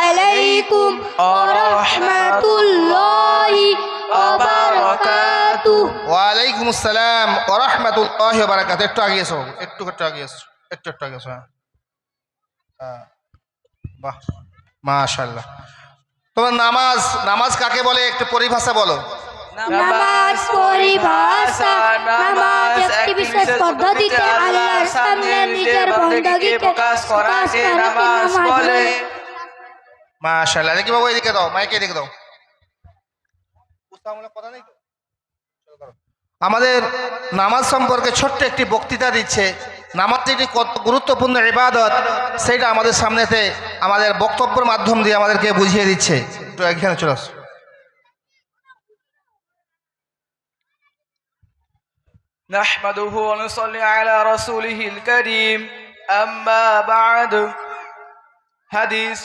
আলাইকুম ওয়া রাহমাতুল্লাহি ওয়া বারাকাতুহু। ওয়ালাইকুম আসসালাম ওয়া রাহমাতুল্লাহি ওয়া বারাকাতুহু। একটু আগে এসো, একটু আগে এসো, একটু আগে এসো। হ্যাঁ, হ্যাঁ, বাহ, মাশাআল্লাহ। তোমার নামাজ কাকে বলে একটু পরিভাষা বলো। নামাজ পরিভাষা, নামাজ একটি বিশেষ পদ্ধতিতে আল্লাহর সামনে নিজের বندگিকে প্রকাশ করাকে নামাজ বলে। মাশাআল্লাহ। দেখি বাবু এদিকে দাও, মাইকে এদিকে দাও। কথা নেই তো? আমাদের নামাজ সম্পর্কে ছোট্ট একটি বক্তৃতা দিচ্ছে। নামাজ যেটি কত গুরুত্বপূর্ণ ইবাদত সেটা আমাদের সামনেতে আমাদের বক্তব্যের মাধ্যম দিয়ে আমাদেরকে বুঝিয়ে দিচ্ছে। একটু এখানে চলে আসো। نحمده ونصلي على رسوله الكريم أما بعد হাদিস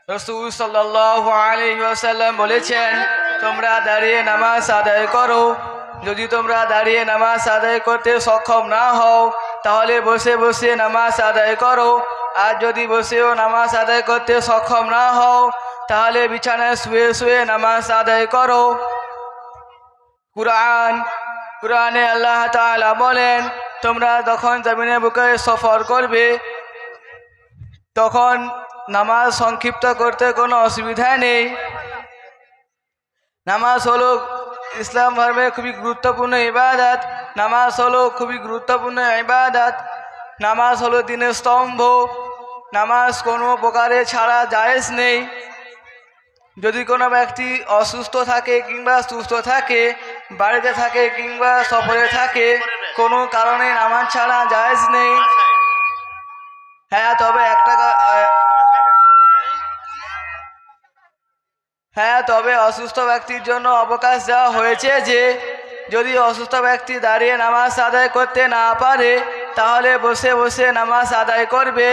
রাসূল সাল্লাল্লাহু আলাইহি ওয়াসাল্লাম বলেছেন, তোমরা দাঁড়িয়ে নামাজ আদায় করো। যদি তোমরা দাঁড়িয়ে নামাজ আদায় করতে সক্ষম না হও তাহলে বসে বসে নামাজ আদায় করো। আর যদি বসেও নামাজ আদায় করতে সক্ষম না হও তাহলে বিছানায় শুয়ে শুয়ে নামাজ আদায় করো। কুরআনে আল্লাহ তাআলা বলেন, তোমরা যখন জমিনে বুকে সফর করবে তখন নামাজ সংক্ষিপ্ত করতে কোনো অসুবিধা নেই। নামাজ হলো ইসলাম ধর্মের খুবই গুরুত্বপূর্ণ ইবাদত। নামাজ হলো খুবই গুরুত্বপূর্ণ ইবাদত। নামাজ হলো দিনের স্তম্ভ। নামাজ কোনো প্রকারে ছাড়া জায়েজ নেই। যদি কোনো ব্যক্তি অসুস্থ থাকে কিংবা সুস্থ থাকে, বাড়িতে থাকে কিংবা সফরে থাকে, কোনো কারণে নামাজ ছাড়া জায়েজ নেই। তবে অসুস্থ ব্যক্তির জন্য অবকাশ দেওয়া হয়েছে যে যদি অসুস্থ ব্যক্তি দাঁড়িয়ে নামাজ আদায় করতে না পারে তাহলে বসে বসে নামাজ আদায় করবে।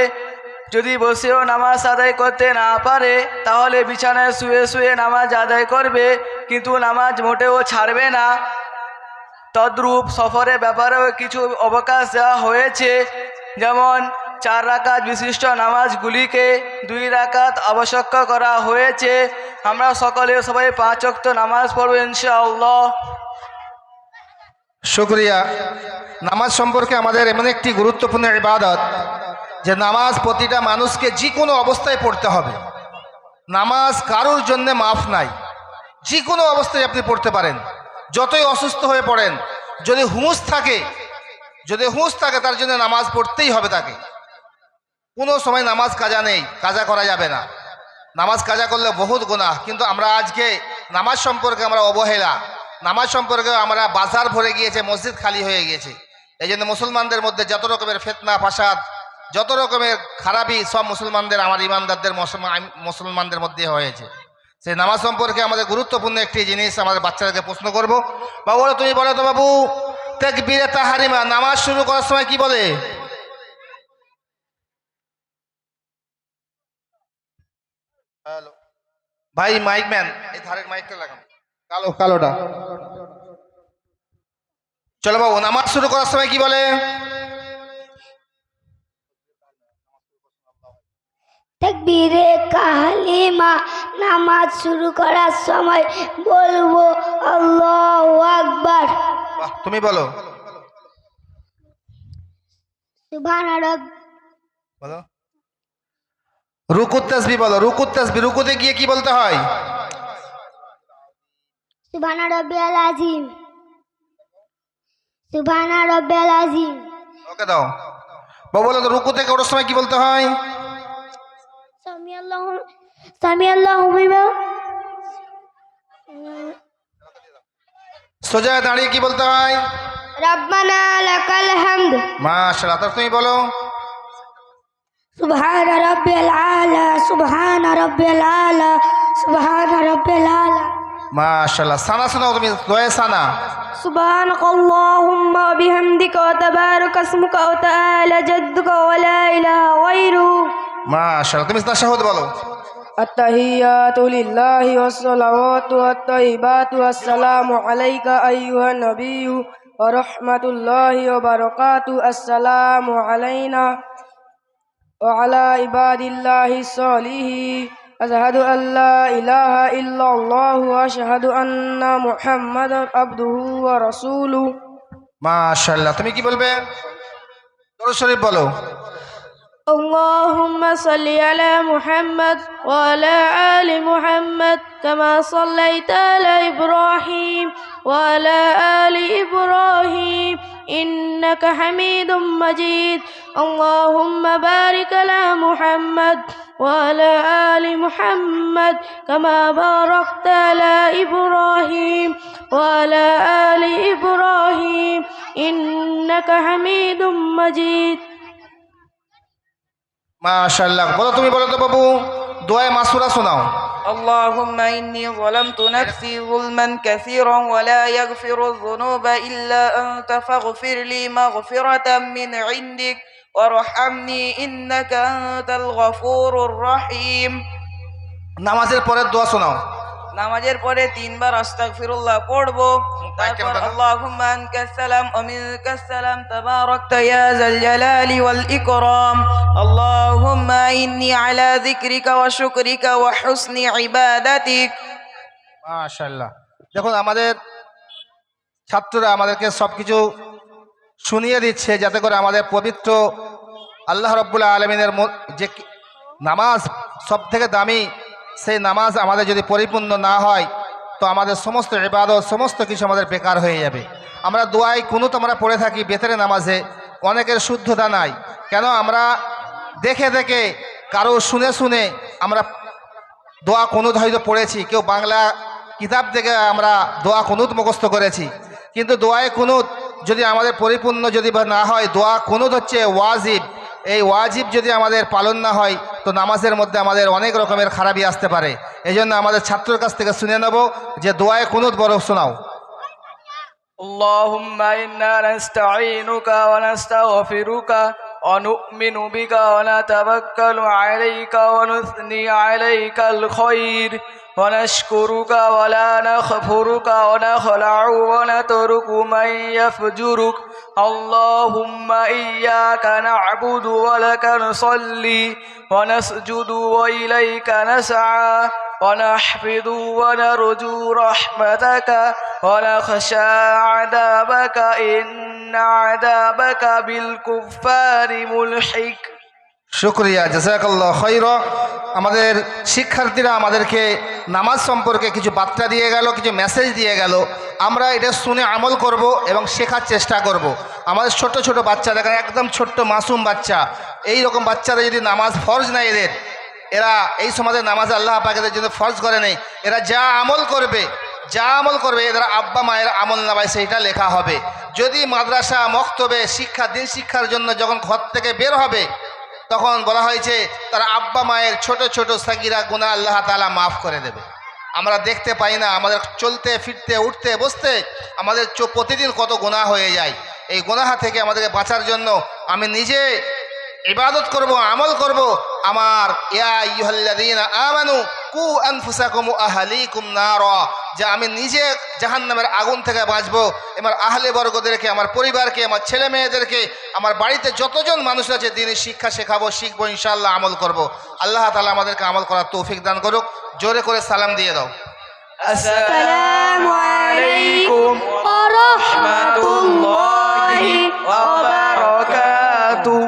যদি বসেও নামাজ আদায় করতে না পারে তাহলে বিছানায় শুয়ে শুয়ে নামাজ আদায় করবে, কিন্তু নামাজ মোটেও ছাড়বে না। তদ্রূপ সফরের ব্যাপারেও কিছু অবকাশ দেওয়া হয়েছে, যেমন 4 রাকাত বিশিষ্ট নামাজগুলিকে 2 রাকাত আবশ্যক করা হয়েছে। আমরা সবাই 5 ওয়াক্ত নামাজ পড়ব ইনশাআল্লাহ। শুকরিয়া। নামাজ সম্পর্কে আমাদের এমন একটি গুরুত্বপূর্ণ ইবাদত যে নামাজ প্রতিটা মানুষকে যে কোনো অবস্থায় পড়তে হবে। নামাজ কারোর জন্য মাফ নাই, যে কোনো অবস্থায় আপনি পড়তে পারেন। যতই অসুস্থ হয়ে পড়েন, যদি হুঁশ থাকে তার জন্য নামাজ পড়তেই হবে তাকে। কোনো সময় নামাজ কাজা নেই, কাজা করা যাবে না। নামাজ কাজা করলে বহুত গুনাহ। কিন্তু আমরা আজকে নামাজ সম্পর্কে আমরা অবহেলা, নামাজ সম্পর্কে আমরা বাজার ভরে গিয়েছে, মসজিদ খালি হয়ে গিয়েছে। এই জন্য মুসলমানদের মধ্যে যত রকমের ফিতনা ফাসাদ, যত রকমের খারাপি সব মুসলমানদের, আমার ইমানদারদের মুসলমানদের মধ্যে হয়েছে। সেই নামাজ সম্পর্কে আমাদের গুরুত্বপূর্ণ একটি জিনিস আমাদের বাচ্চাদেরকে প্রশ্ন করব। বাবু তুমি বলো তো বাবু, তাকবীরে তাহরিমা নামাজ শুরু করার সময় কি বলে? হ্যালো ভাই, মাইক ম্যান এই ধারের মাইকটা লাগান, কালোটা। চলো বাবু, নামাজ শুরু করার সময় কি বলে? তাকবীরে কালিমা নামাজ শুরু করার সময় বলবো আল্লাহু আকবার। বাহ, তুমি বলো। বলো। রুকুত তাসবিহ বলো। রুকুত তাসবিহ, রুকুতে গিয়ে কি বলতে হয়? সুবহানা রাব্বিয়াল আযীম, সুবহানা রাব্বিয়াল আযীম। ওকে দাও। বাবু বলো তো, রুকু থেকে ওঠার সময় কি বলতে হয়? সামিআল্লাহু লিমান। সোজা দাঁড়িয়ে কি বলতে হয়? রাব্বানা লাকাল হামদ। মাশাআল্লাহ। তারপর তুমি বলো। সুবহানা রাব্বিয়াল আলা, সুবহানা রাব্বিয়াল আলা, সুবহানা রাব্বিয়াল আলা। মাশাআল্লাহ। সানা শোনাও তুমি, দোয়া সানা। সুবহানাকাল্লাহুম্মা ওয়া বিহামদিকা ওয়া তাবারাকা ইসমুকা ওয়া তাআলা জাদ্দুকা ওয়া লা ইলাহা গায়রুক। মাশাআল্লাহ। তুমি তাশাহুদ বলো। التحيات لله والصلوات والطيبات والسلام عليك أيها النبي ورحمة الله وبركاته. السلام علينا وعلى عباد الله الصالحين أشهد أن لا إله إلا الله وأشهد أن محمدا عبده ورسوله মাশাআল্লাহ। তুমি কি বলবে? দরুদ শরীফ বলো। اللهم صل على محمد وعلى آل محمد كما صليت على إبراهيم وعلى آل إبراهيم إنك حميد مجيد اللهم بارك على محمد وعلى آل محمد كما باركت على إبراهيم وعلى آل إبراهيم إنك حميد مجيد মাশাআল্লাহ। বলো, তুমি বলো তো বাবু, দোয়া মাসুরা শোনাও। اللهم إني ظلمت نفسي ظلما كثيرا ولا يغفر الذنوب إلا أنت فاغفر لي مغفرة من عندك وارحمني إنك أنت الغفور الرحيم নামাজের পরের দোয়া শোনাও। নামাজের পরে 3 বার আস্তাগফিরুল্লাহ পড়বো, তারপর আল্লাহুম্মা আনকাস সালাম ওয়া মিনকাস সালাম তাবারাকতা ইয়া যাল জালালি ওয়াল ইকরাম আল্লাহুম্মা ইন্নী আলা যিকরিকা ওয়া শুকরিকা ওয়া হুসনি ইবাদাতিক। মাশাআল্লাহ। দেখুন, আমাদের ছাত্ররা আমাদেরকে সবকিছু শুনিয়ে দিচ্ছে যাতে করে আমাদের পবিত্র আল্লাহ রাব্বুল আলামিনের যে নামাজ সব থেকে দামি, সেই নামাজ আমাদের যদি পরিপূর্ণ না হয় তো আমাদের সমস্ত ইবাদত সমস্ত কিছু আমাদের বেকার হয়ে যাবে। আমরা দোয়ায় কুনুত আমরা পড়ে থাকি বেতরে নামাজে, অনেকের শুদ্ধতা নাই। কেন? আমরা দেখে দেখে কারো শুনে শুনে আমরা দোয়া কুনুত হয়তো পড়েছি, কেউ বাংলা কিতাব থেকে আমরা দোয়া কুনুত মুখস্থ করেছি, কিন্তু দোয়ায় কুনুত যদি আমাদের পরিপূর্ণ যদি না হয়, দোয়া কুনুত হচ্ছে ওয়াজিব। এই ওয়াজিব যদি আমাদের পালন না হয় তো নামাজের মধ্যে আমাদের অনেক রকমের খারাপি আসতে পারে। এই জন্য আমাদের ছাত্রের কাছ থেকে শুনে নেব যে দোয়ায় কুনুত বড় শোনাও। আল্লাহুম্মা ইন্না নাস্তাঈনুকা ওয়া নাস্তাগফিরুকা ওয়া নু'মিনু বিকা ওয়া নাতাওয়াক্কালু আলাইকা ওয়া নুসনি আলাইকাল খায়র ওয়া নাশকুরুকা ওয়া লা নাখফুরুকা ওয়া নাখলাউ ওয়া নাতরুকু মান ইয়াফজুরুক আল্লাহুম্মা ইয়্যাকা না'বুদু ওয়া লাকা নুসাল্লি ওয়া নাসজুদু ওয়া ইলাইকা নাসআ ونحفظ ونرجو رحمتك ونخشى عذابك إن عذابك بالكفار ملحق। শুকরিয়া, জাযাকাল্লাহ খাইরা। আমাদের শিক্ষার্থীরা আমাদেরকে নামাজ সম্পর্কে কিছু বার্তা দিয়ে গেল, কিছু মেসেজ দিয়ে গেল। আমরা এটা শুনে আমল করব এবং শেখার চেষ্টা করব। আমাদের ছোট ছোট বাচ্চা দেখেন, একদম ছোট্ট মাসুম বাচ্চা, এই রকম বাচ্চারা যদি নামাজ ফরজ না এরা এই সমাজে নামাজ আল্লাহ পাক এদের জন্য ফরজ করে নেই, এরা যা আমল করবে এদের আব্বা মায়ের আমল নামায় সেইটা লেখা হবে। যদি মাদ্রাসা মক্তবে শিক্ষা দিন শিক্ষার জন্য যখন ঘর থেকে বের হবে তখন বলা হয়েছে তারা আব্বা মায়ের ছোট ছোট সাগিরা গুনাহ আল্লাহ তাআলা মাফ করে দেবে। আমরা দেখতে পাই না, আমাদের চলতে ফিরতে উঠতে বসতে আমাদের প্রতিদিন কত গুনাহ হয়ে যায়। এই গুনাহ থেকে আমাদেরকে বাঁচার জন্য আমি নিজে ইবাদত করব, আমল করব। আমার ইয়া আইয়ুহাল্লাযীনা আমানু কু আনফুসাকুম ওয়া আহলিকুম নারা, যে আমি নিজে জাহান্নামের আগুন থেকে বাঁচবো, আমার আহলে বর্গদেরকে, আমার পরিবারকে, আমার ছেলে মেয়েদেরকে, আমার বাড়িতে যতজন মানুষ আছে দিনের শিক্ষা শেখাবো, শিখবো, ইনশাআল্লাহ আমল করব। আল্লাহ তাআলা আমাদেরকে আমল করার তৌফিক দান করুক। জোরে করে সালাম দিয়ে দাও। আসসালামু আলাইকুম ওয়া রাহমাতুল্লাহি ওয়া বারাকাতুহু।